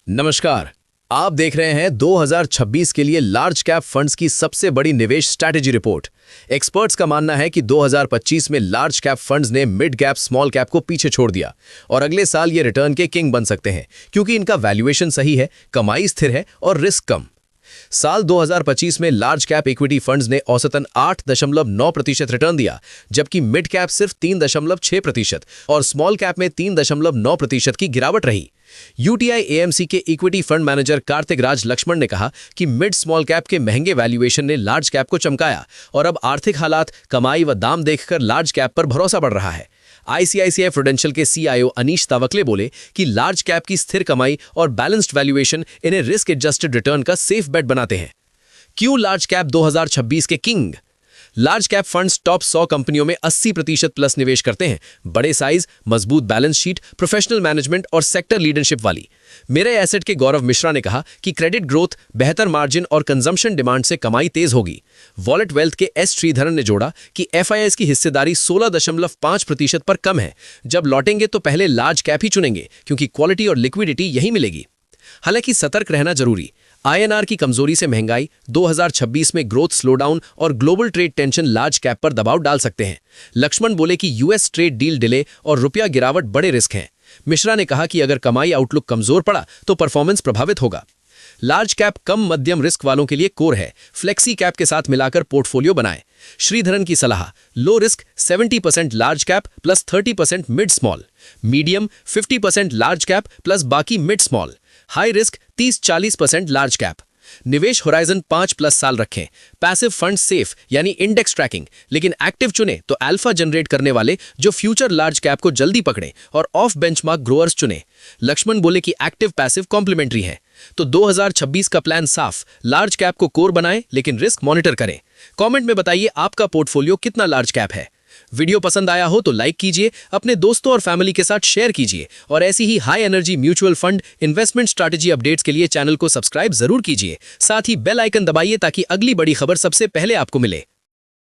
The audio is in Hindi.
नमस्कार। आप देख रहे हैं 2026 के लिए लार्ज कैप फंड्स की सबसे बड़ी निवेश स्ट्रैटेजी रिपोर्ट। एक्सपर्ट्स का मानना है कि 2025 में लार्ज कैप फंड्स ने मिड कैप स्मॉल कैप को पीछे छोड़ दिया और अगले साल ये रिटर्न के किंग बन सकते हैं क्योंकि इनका वैल्यूएशन सही है, कमाई स्थिर है और रिस्क कम। साल 2025 में लार्ज कैप इक्विटी फंड्स ने औसतन 8.9% रिटर्न दिया, जबकि मिड कैप सिर्फ 3.6% और स्मॉल कैप में 3.9% की गिरावट रही। यूटीआई एएमसी के इक्विटी फंड मैनेजर कार्तिक राज लक्ष्मण ने कहा कि मिड स्मॉल कैप के महंगे वैल्यूएशन ने लार्ज कैप को चमकाया और अब आर्थिक हालात, कमाई व दाम देखकर लार्ज कैप पर भरोसा बढ़ रहा है। आईसीआईसीआई प्रूडेंशियल के सीईओ अनीश तावकले बोले कि लार्ज कैप की स्थिर कमाई और बैलेंस्ड वैल्यूएशन इन्हें रिस्क एडजस्टेड रिटर्न का सेफ बेट बनाते हैं। क्यों लार्ज कैप 2026 के king? Large cap funds top 100 कंपनियों में 80% प्लस निवेश करते हैं। बड़े साइज, मजबूत बैलेंस शीट, प्रोफेशनल मैनेजमेंट और सेक्टर लीडरशिप वाली। मेरे एसेट के गौरव मिश्रा ने कहा कि क्रेडिट ग्रोथ, बेहतर मार्जिन और कंजम्पशन डिमांड से कमाई तेज होगी। वॉलेट वेल्थ के एस श्रीधरन ने जोड़ा कि एफआईआईज की हिस्सेदारी 16.5% पर कम है। जब लौटेंगे तो पहले लार्ज कैप ही चुनेंगे क्योंकि क्वालिटी और लिक्विडिटी यही मिलेगी। हालांकि सतर्क रहना जरूरी। आईएनआर की कमजोरी से महंगाई, 2026 में ग्रोथ स्लोडाउन और global trade tension large cap पर दबाव डाल सकते हैं। लक्ष्मण बोले कि यूएस ट्रेड डील डिले और रुपया गिरावट बड़े रिस्क हैं। मिश्रा ने कहा कि अगर कमाई आउटलुक कमजोर पड़ा तो परफॉर्मेंस प्रभावित होगा। लार्ज कैप कम मध्यम रिस्क वालों के लिए कोर है। फ्लेक्सी कैप के साथ मिलाकर पोर्टफोलियो बनाएं। श्रीधरन की सलाह, low risk 70% large cap plus 30% mid small, medium 50% large cap plus बाकी mid small, high risk 30-40% large cap. निवेश होराइजन 5+ साल रखें। पैसिव फंड सेफ यानी इंडेक्स ट्रैकिंग, लेकिन एक्टिव चुने तो अल्फा जनरेट करने वाले जो फ्यूचर लार्ज कैप को जल्दी पकड़े और ऑफ बेंचमार्क ग्रोअर्स चुने। लक्ष्मण बोले कि एक्टिव पैसिव कॉम्प्लीमेंट्री है। तो 2026 का प्लान साफ, लार्ज कैप को कोर बनाएं लेकिन रिस्क मॉनिटर करें। कमेंट में बताइए आपका पोर्टफोलियो कितना लार्ज कैप है। वीडियो पसंद आया हो तो लाइक कीजिए, अपने दोस्तों और फैमिली के साथ शेयर कीजिए और ऐसी ही high energy mutual fund investment strategy updates के लिए चैनल को सब्सक्राइब जरूर कीजिए। साथ ही बेल आइकन दबाइए ताकि अगली बड़ी खबर सबसे पहले आपको मिले।